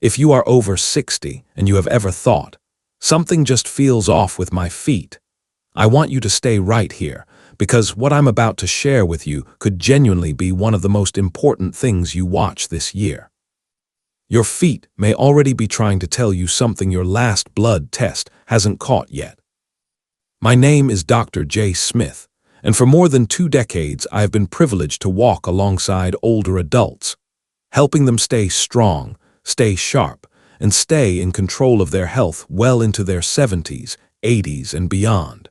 If you are over 60 and you have ever thought, something just feels off with my feet, I want you to stay right here, because what I'm about to share with you could genuinely be one of the most important things you watch this year. Your feet may already be trying to tell you something your last blood test hasn't caught yet. My name is Dr. J. Smith, and for more than 2 decades I have been privileged to walk alongside older adults, helping them stay strong, stay sharp, and stay in control of their health well into their 70s, 80s, and beyond.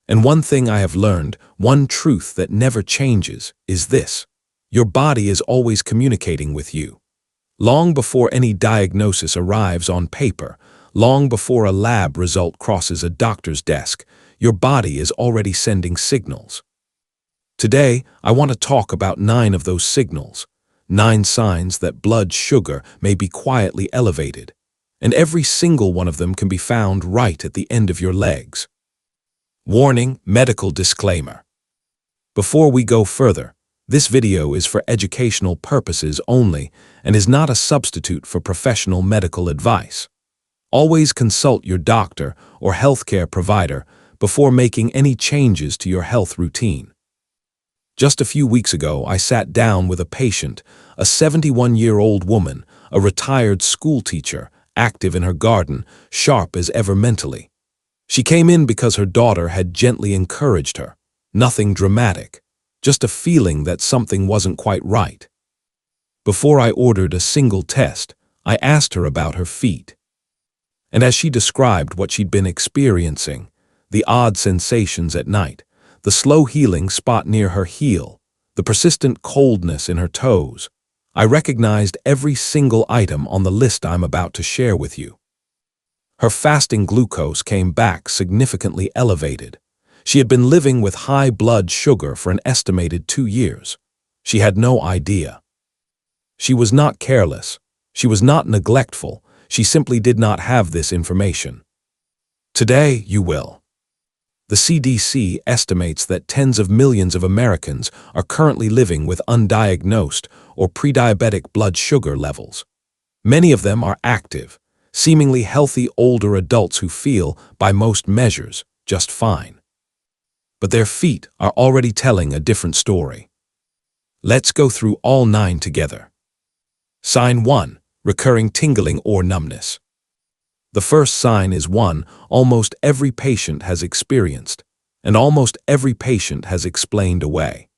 And one thing I have learned, one truth that never changes, is this: your body is always communicating with you. Long before any diagnosis arrives on paper, long before a lab result crosses a doctor's desk, your body is already sending signals. Today, I want to talk about 9 of those signals, 9 signs that blood sugar may be quietly elevated, and every single one of them can be found right at the end of your legs. Warning, medical disclaimer. Before we go further, this video is for educational purposes only and is not a substitute for professional medical advice. Always consult your doctor or healthcare provider before making any changes to your health routine. Just a few weeks ago, I sat down with a patient, a 71-year-old woman, a retired school teacher, active in her garden, sharp as ever mentally. She came in because her daughter had gently encouraged her. Nothing dramatic, just a feeling that something wasn't quite right. Before I ordered a single test, I asked her about her feet. And as she described what she'd been experiencing, the odd sensations at night, the slow healing spot near her heel, the persistent coldness in her toes, I recognized every single item on the list I'm about to share with you. Her fasting glucose came back significantly elevated. She had been living with high blood sugar for an estimated 2 years. She had no idea. She was not careless. She was not neglectful. She simply did not have this information. Today, you will. The CDC estimates that tens of millions of Americans are currently living with undiagnosed or prediabetic blood sugar levels. Many of them are active, seemingly healthy older adults who feel, by most measures, just fine. But their feet are already telling a different story. Let's go through all 9 together. Sign 1. Recurring tingling or numbness. The first sign is one almost every patient has experienced, and almost every patient has explained away.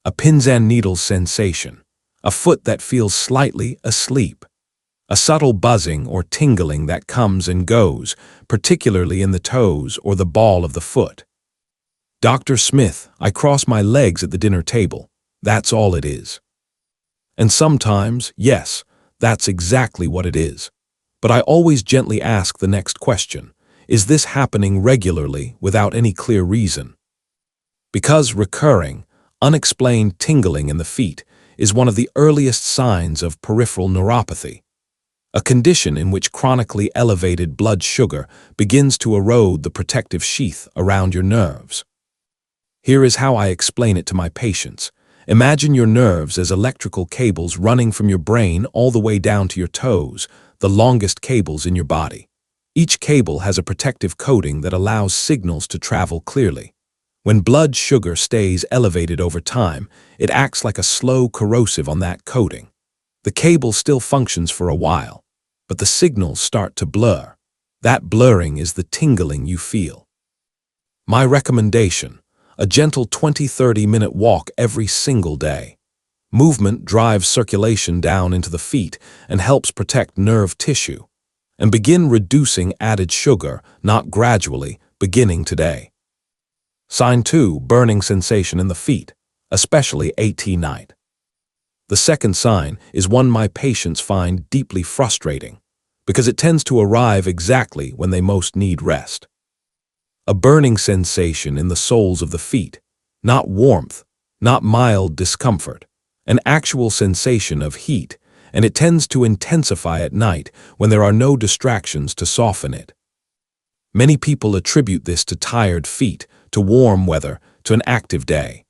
A pins and needles sensation, a foot that feels slightly asleep, a subtle buzzing or tingling that comes and goes, particularly in the toes or the ball of the foot. Dr. Smith, I cross my legs at the dinner table. That's all it is. And sometimes, yes, that's exactly what it is. But I always gently ask the next question: is this happening regularly without any clear reason? Because recurring, unexplained tingling in the feet is one of the earliest signs of peripheral neuropathy, a condition in which chronically elevated blood sugar begins to erode the protective sheath around your nerves. Here is how I explain it to my patients. Imagine your nerves as electrical cables running from your brain all the way down to your toes, the longest cables in your body. Each cable has a protective coating that allows signals to travel clearly. When blood sugar stays elevated over time, it acts like a slow corrosive on that coating. The cable still functions for a while, but the signals start to blur. That blurring is the tingling you feel. My recommendation: a gentle 20-30 minute walk every single day. Movement drives circulation down into the feet and helps protect nerve tissue. And begin reducing added sugar, not gradually, beginning today. Sign 2. Burning sensation in the feet, especially at night. The second sign is one my patients find deeply frustrating, because it tends to arrive exactly when they most need rest. A burning sensation in the soles of the feet, not warmth, not mild discomfort, an actual sensation of heat, and it tends to intensify at night when there are no distractions to soften it. Many people attribute this to tired feet, to warm weather, to an active day.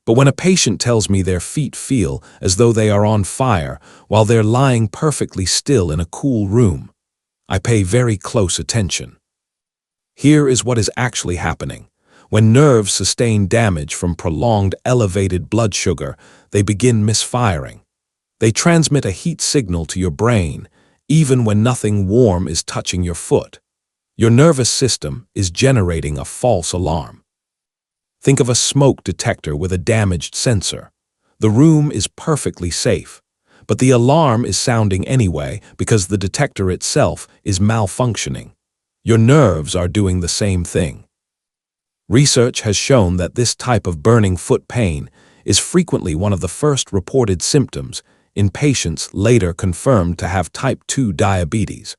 But when a patient tells me their feet feel as though they are on fire while they're lying perfectly still in a cool room, I pay very close attention. Here is what is actually happening. When nerves sustain damage from prolonged elevated blood sugar, they begin misfiring. They transmit a heat signal to your brain, even when nothing warm is touching your foot. Your nervous system is generating a false alarm. Think of a smoke detector with a damaged sensor. The room is perfectly safe, but the alarm is sounding anyway because the detector itself is malfunctioning. Your nerves are doing the same thing. Research has shown that this type of burning foot pain is frequently one of the first reported symptoms in patients later confirmed to have type 2 diabetes,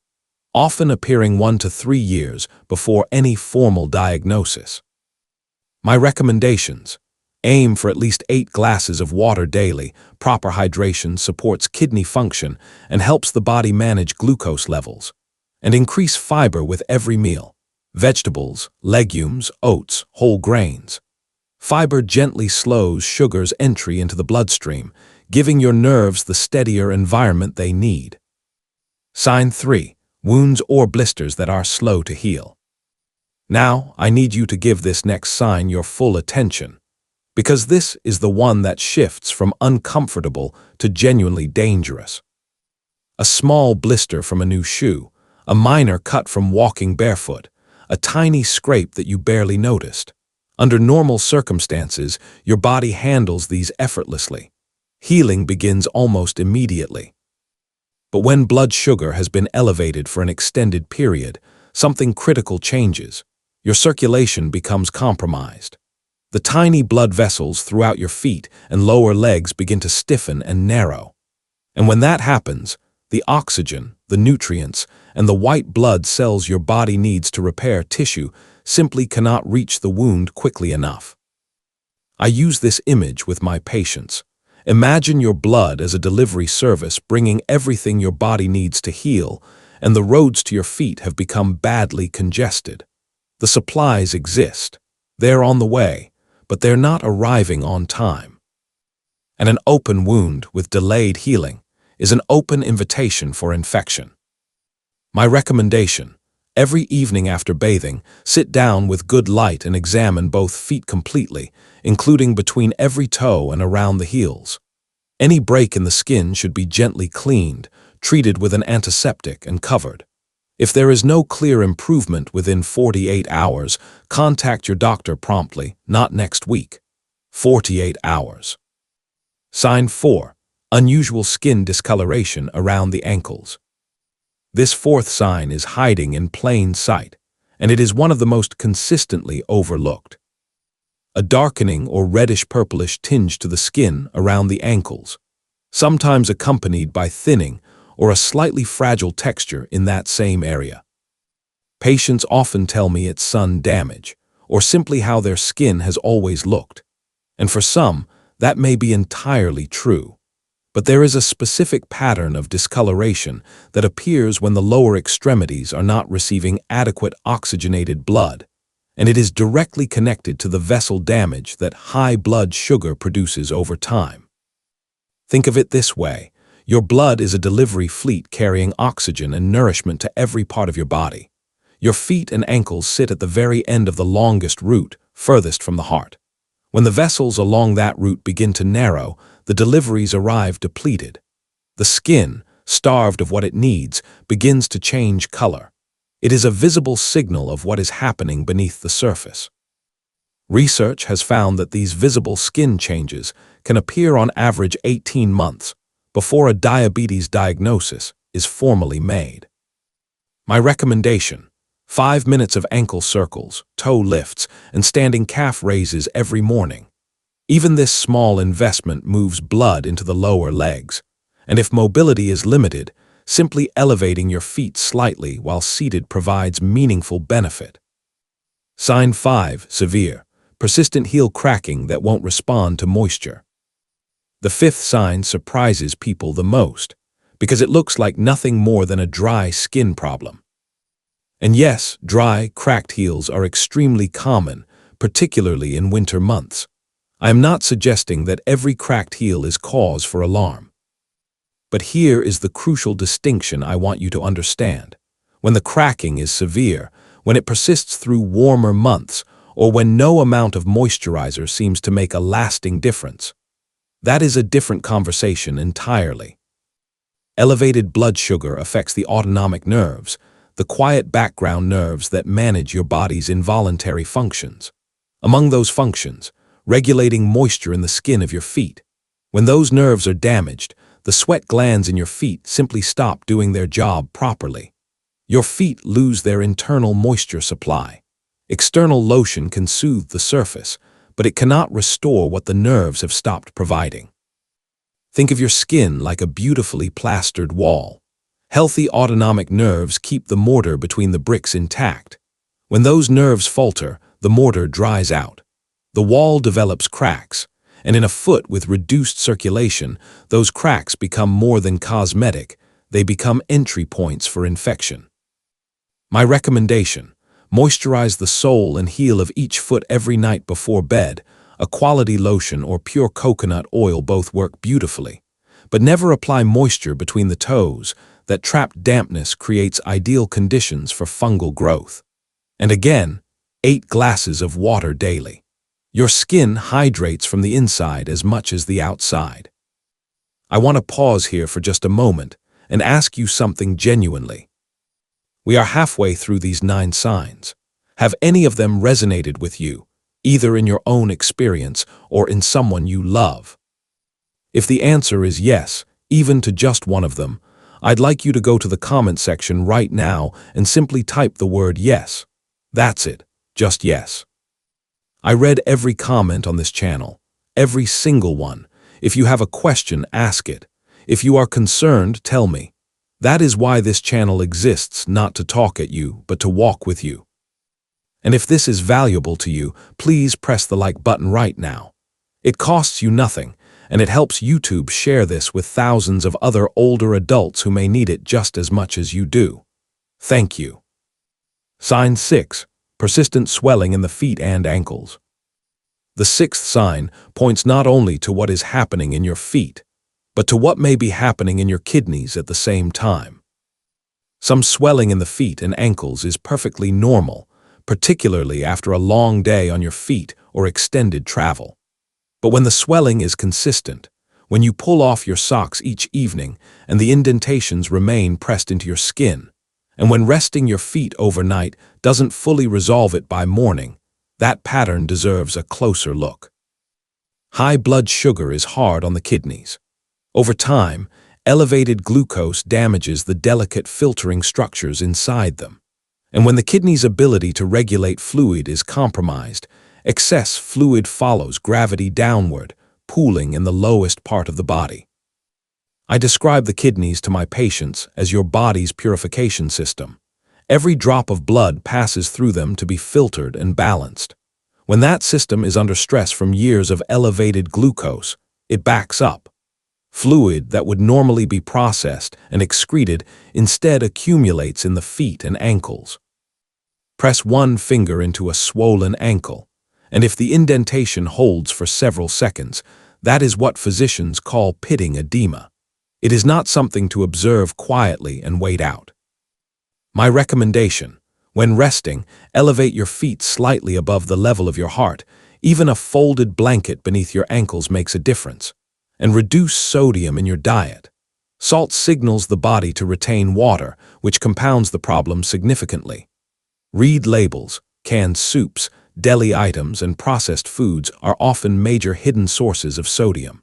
often appearing 1 to 3 years before any formal diagnosis. My recommendations: aim for at least 8 glasses of water daily. Proper hydration supports kidney function and helps the body manage glucose levels. And increase fiber with every meal: vegetables, legumes, oats, whole grains. Fiber gently slows sugar's entry into the bloodstream, giving your nerves the steadier environment they need. Sign 3. Wounds or blisters that are slow to heal. Now, I need you to give this next sign your full attention, because this is the one that shifts from uncomfortable to genuinely dangerous. A small blister from a new shoe, a minor cut from walking barefoot, a tiny scrape that you barely noticed. Under normal circumstances, your body handles these effortlessly. Healing begins almost immediately. But when blood sugar has been elevated for an extended period, something critical changes. Your circulation becomes compromised. The tiny blood vessels throughout your feet and lower legs begin to stiffen and narrow. And when that happens, the oxygen, the nutrients, and the white blood cells your body needs to repair tissue simply cannot reach the wound quickly enough. I use this image with my patients. Imagine your blood as a delivery service bringing everything your body needs to heal, and the roads to your feet have become badly congested. The supplies exist. They're on the way, but they're not arriving on time. And an open wound with delayed healing is an open invitation for infection. My recommendation: every evening after bathing, sit down with good light and examine both feet completely, including between every toe and around the heels. Any break in the skin should be gently cleaned, treated with an antiseptic, and covered. If there is no clear improvement within 48 hours, contact your doctor promptly, not next week. 48 hours. Sign 4. Unusual skin discoloration around the ankles. This fourth sign is hiding in plain sight, and it is one of the most consistently overlooked. A darkening or reddish-purplish tinge to the skin around the ankles, sometimes accompanied by thinning or a slightly fragile texture in that same area. Patients often tell me it's sun damage, or simply how their skin has always looked. And for some, that may be entirely true. But there is a specific pattern of discoloration that appears when the lower extremities are not receiving adequate oxygenated blood, and it is directly connected to the vessel damage that high blood sugar produces over time. Think of it this way: your blood is a delivery fleet carrying oxygen and nourishment to every part of your body. Your feet and ankles sit at the very end of the longest route, furthest from the heart. When the vessels along that route begin to narrow, the deliveries arrive depleted. The skin, starved of what it needs, begins to change color. It is a visible signal of what is happening beneath the surface. Research has found that these visible skin changes can appear on average 18 months before a diabetes diagnosis is formally made. My recommendation: 5 minutes of ankle circles, toe lifts, and standing calf raises every morning. Even this small investment moves blood into the lower legs, and if mobility is limited, simply elevating your feet slightly while seated provides meaningful benefit. Sign 5. Severe, persistent heel cracking that won't respond to moisture. The fifth sign surprises people the most, because it looks like nothing more than a dry skin problem. And yes, dry, cracked heels are extremely common, particularly in winter months. I am not suggesting that every cracked heel is cause for alarm. But here is the crucial distinction I want you to understand. When the cracking is severe, when it persists through warmer months, or when no amount of moisturizer seems to make a lasting difference, that is a different conversation entirely. Elevated blood sugar affects the autonomic nerves, the quiet background nerves that manage your body's involuntary functions. Among those functions, regulating moisture in the skin of your feet. When those nerves are damaged, the sweat glands in your feet simply stop doing their job properly. Your feet lose their internal moisture supply. External lotion can soothe the surface, but it cannot restore what the nerves have stopped providing. Think of your skin like a beautifully plastered wall. Healthy autonomic nerves keep the mortar between the bricks intact. When those nerves falter, the mortar dries out. The wall develops cracks, and in a foot with reduced circulation, those cracks become more than cosmetic, they become entry points for infection. My recommendation: moisturize the sole and heel of each foot every night before bed. A quality lotion or pure coconut oil both work beautifully. But never apply moisture between the toes. That trapped dampness creates ideal conditions for fungal growth. And again, 8 glasses of water daily. Your skin hydrates from the inside as much as the outside. I want to pause here for just a moment and ask you something genuinely. We are halfway through these 9 signs. Have any of them resonated with you, either in your own experience or in someone you love? If the answer is yes, even to just one of them, I'd like you to go to the comment section right now and simply type the word yes. That's it, just yes. I read every comment on this channel, every single one. If you have a question, ask it. If you are concerned, tell me. That is why this channel exists, not to talk at you, but to walk with you. And if this is valuable to you, please press the like button right now. It costs you nothing, and it helps YouTube share this with thousands of other older adults who may need it just as much as you do. Thank you. Sign 6. Persistent swelling in the feet and ankles. The 6th sign points not only to what is happening in your feet, but to what may be happening in your kidneys at the same time. Some swelling in the feet and ankles is perfectly normal, particularly after a long day on your feet or extended travel. But when the swelling is consistent, when you pull off your socks each evening and the indentations remain pressed into your skin, and when resting your feet overnight doesn't fully resolve it by morning, that pattern deserves a closer look. High blood sugar is hard on the kidneys. Over time, elevated glucose damages the delicate filtering structures inside them. And when the kidney's ability to regulate fluid is compromised, excess fluid follows gravity downward, pooling in the lowest part of the body. I describe the kidneys to my patients as your body's purification system. Every drop of blood passes through them to be filtered and balanced. When that system is under stress from years of elevated glucose, it backs up. Fluid that would normally be processed and excreted instead accumulates in the feet and ankles. Press one finger into a swollen ankle, and if the indentation holds for several seconds, that is what physicians call pitting edema. It is not something to observe quietly and wait out. My recommendation: when resting, elevate your feet slightly above the level of your heart. Even a folded blanket beneath your ankles makes a difference. And reduce sodium in your diet. Salt signals the body to retain water, which compounds the problem significantly. Read labels. Canned soups, deli items, and processed foods are often major hidden sources of sodium.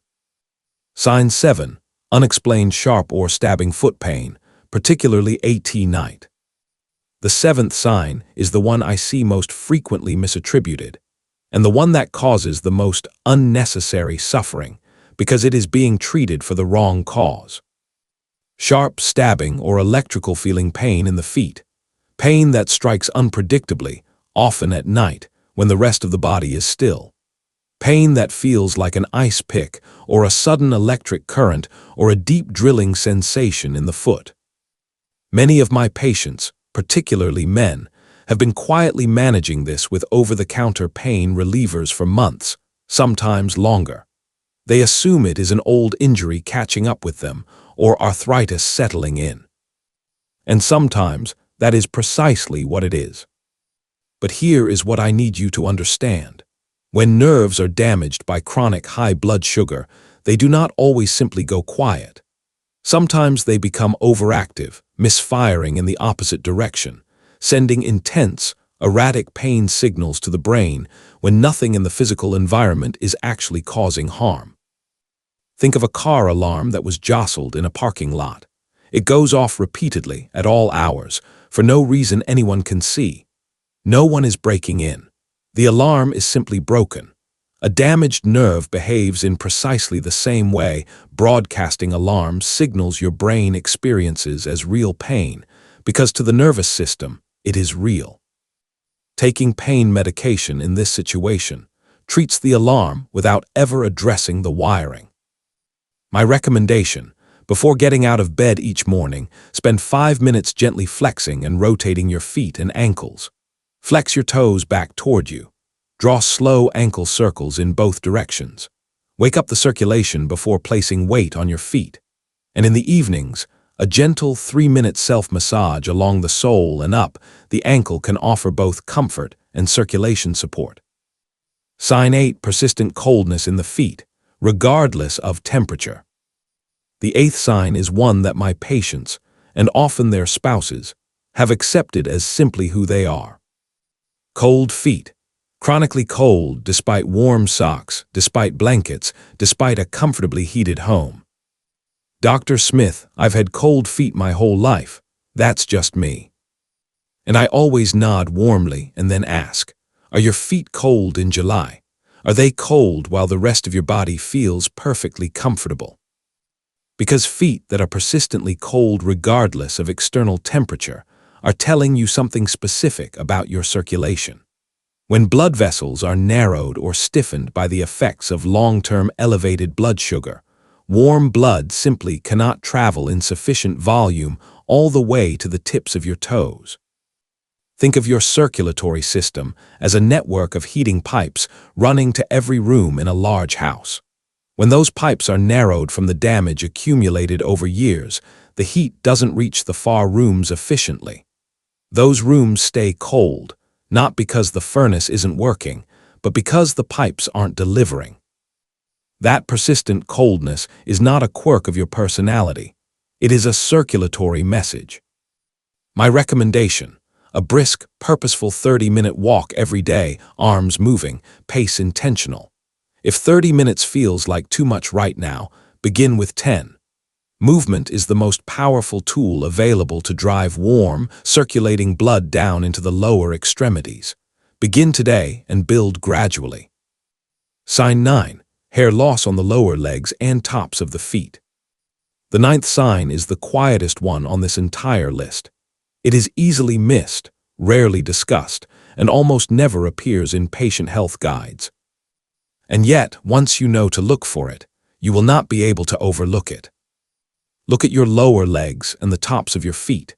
Sign 7. Unexplained sharp or stabbing foot pain, particularly at night. The 7th sign is the one I see most frequently misattributed, and the one that causes the most unnecessary suffering, because it is being treated for the wrong cause. Sharp stabbing or electrical feeling pain in the feet. Pain that strikes unpredictably, often at night, when the rest of the body is still. Pain that feels like an ice pick or a sudden electric current or a deep drilling sensation in the foot. Many of my patients, particularly men, have been quietly managing this with over-the-counter pain relievers for months, sometimes longer. They assume it is an old injury catching up with them or arthritis settling in. And sometimes that is precisely what it is. But here is what I need you to understand. When nerves are damaged by chronic high blood sugar, they do not always simply go quiet. Sometimes they become overactive, misfiring in the opposite direction, sending intense, erratic pain signals to the brain when nothing in the physical environment is actually causing harm. Think of a car alarm that was jostled in a parking lot. It goes off repeatedly at all hours, for no reason anyone can see. No one is breaking in. The alarm is simply broken. A damaged nerve behaves in precisely the same way broadcasting alarms signals your brain experiences as real pain, because to the nervous system, it is real. Taking pain medication in this situation treats the alarm without ever addressing the wiring. My recommendation: before getting out of bed each morning, spend 5 minutes gently flexing and rotating your feet and ankles. Flex your toes back toward you. Draw slow ankle circles in both directions. Wake up the circulation before placing weight on your feet. And in the evenings, a gentle 3-minute self-massage along the sole and up the ankle can offer both comfort and circulation support. Sign 8: persistent coldness in the feet, regardless of temperature. The 8th sign is one that my patients, and often their spouses, have accepted as simply who they are. Cold feet. Chronically cold despite warm socks, despite blankets, despite a comfortably heated home. Dr. Smith, I've had cold feet my whole life. That's just me. And I always nod warmly and then ask, are your feet cold in July? Are they cold while the rest of your body feels perfectly comfortable? Because feet that are persistently cold regardless of external temperature are telling you something specific about your circulation. When blood vessels are narrowed or stiffened by the effects of long-term elevated blood sugar, warm blood simply cannot travel in sufficient volume all the way to the tips of your toes. Think of your circulatory system as a network of heating pipes running to every room in a large house. When those pipes are narrowed from the damage accumulated over years, the heat doesn't reach the far rooms efficiently. Those rooms stay cold, not because the furnace isn't working, but because the pipes aren't delivering. That persistent coldness is not a quirk of your personality. It is a circulatory message. My recommendation: a brisk, purposeful 30-minute walk every day, arms moving, pace intentional. If 30 minutes feels like too much right now, begin with 10. Movement is the most powerful tool available to drive warm, circulating blood down into the lower extremities. Begin today and build gradually. Sign 9: hair loss on the lower legs and tops of the feet. The 9th sign is the quietest one on this entire list. It is easily missed, rarely discussed, and almost never appears in patient health guides. And yet, once you know to look for it, you will not be able to overlook it. Look at your lower legs and the tops of your feet.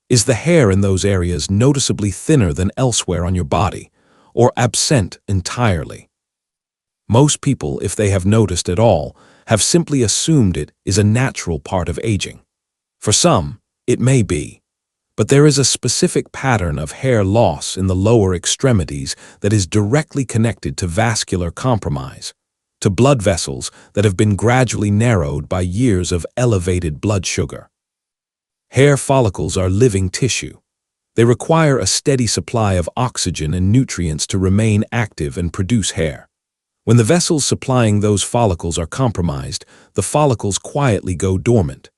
Is the hair in those areas noticeably thinner than elsewhere on your body, or absent entirely? Most people, if they have noticed at all, have simply assumed it is a natural part of aging. For some, it may be, but there is a specific pattern of hair loss in the lower extremities that is directly connected to vascular compromise, to blood vessels that have been gradually narrowed by years of elevated blood sugar. Hair follicles are living tissue. They require a steady supply of oxygen and nutrients to remain active and produce hair. When the vessels supplying those follicles are compromised, the follicles quietly go dormant.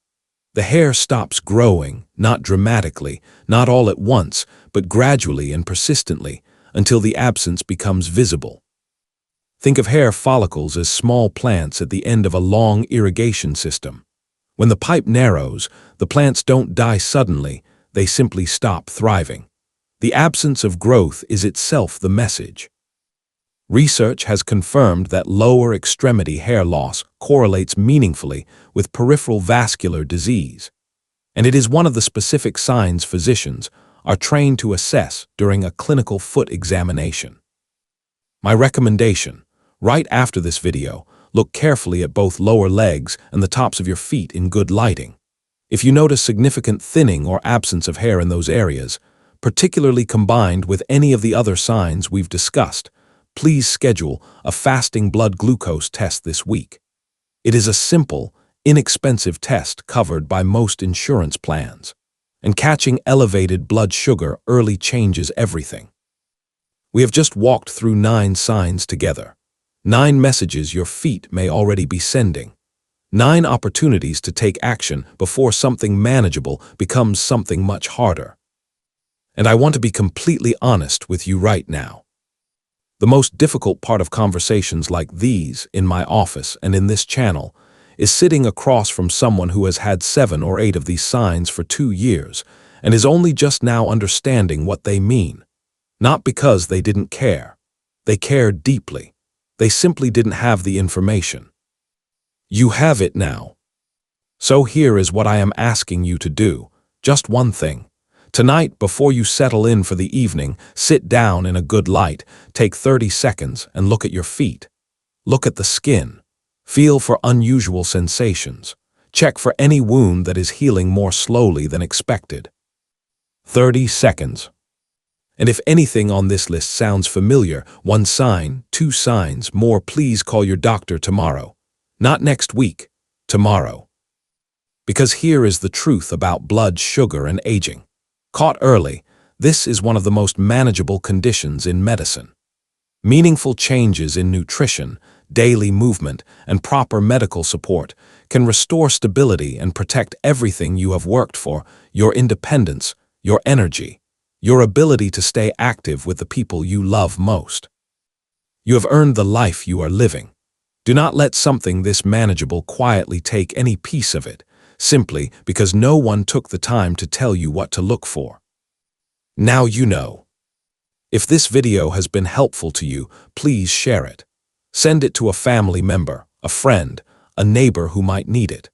The hair stops growing, not dramatically, not all at once, but gradually and persistently, until the absence becomes visible. Think of hair follicles as small plants at the end of a long irrigation system. When the pipe narrows, the plants don't die suddenly, they simply stop thriving. The absence of growth is itself the message. Research has confirmed that lower extremity hair loss correlates meaningfully with peripheral vascular disease, and it is one of the specific signs physicians are trained to assess during a clinical foot examination. My recommendation: Right after this video, look carefully at both lower legs and the tops of your feet in good lighting. If you notice significant thinning or absence of hair in those areas, particularly combined with any of the other signs we've discussed, please schedule a fasting blood glucose test this week. It is a simple, inexpensive test covered by most insurance plans, and catching elevated blood sugar early changes everything. We have just walked through 9 signs together, 9 messages your feet may already be sending, 9 opportunities to take action before something manageable becomes something much harder. And I want to be completely honest with you right now. The most difficult part of conversations like these in my office and in this channel is sitting across from someone who has had 7 or 8 of these signs for 2 years and is only just now understanding what they mean. Not because they didn't care. They cared deeply. They simply didn't have the information. You have it now. So here is what I am asking you to do. Just one thing. Tonight, before you settle in for the evening, sit down in a good light, take 30 seconds and look at your feet. Look at the skin. Feel for unusual sensations. Check for any wound that is healing more slowly than expected. 30 seconds. And if anything on this list sounds familiar, 1 sign, 2 signs, more, please call your doctor tomorrow. Not next week, tomorrow. Because here is the truth about blood sugar and aging. Caught early, this is one of the most manageable conditions in medicine. Meaningful changes in nutrition, daily movement, and proper medical support can restore stability and protect everything you have worked for: your independence, your energy, your ability to stay active with the people you love most. You have earned the life you are living. Do not let something this manageable quietly take any piece of it, simply because no one took the time to tell you what to look for. Now you know. If this video has been helpful to you, please share it. Send it to a family member, a friend, a neighbor who might need it.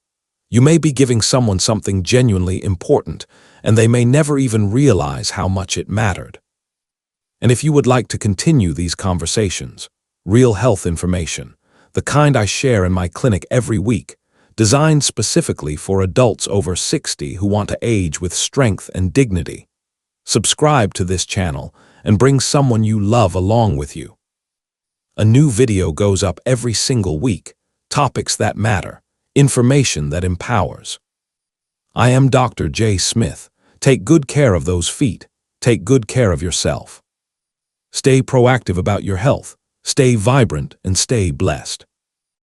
You may be giving someone something genuinely important, and they may never even realize how much it mattered. And if you would like to continue these conversations, real health information, the kind I share in my clinic every week, designed specifically for adults over 60 who want to age with strength and dignity, subscribe to this channel and bring someone you love along with you. A new video goes up every single week, topics that matter, information that empowers. I am Dr. J. Smith. Take good care of those feet. Take good care of yourself. Stay proactive about your health. Stay vibrant and stay blessed.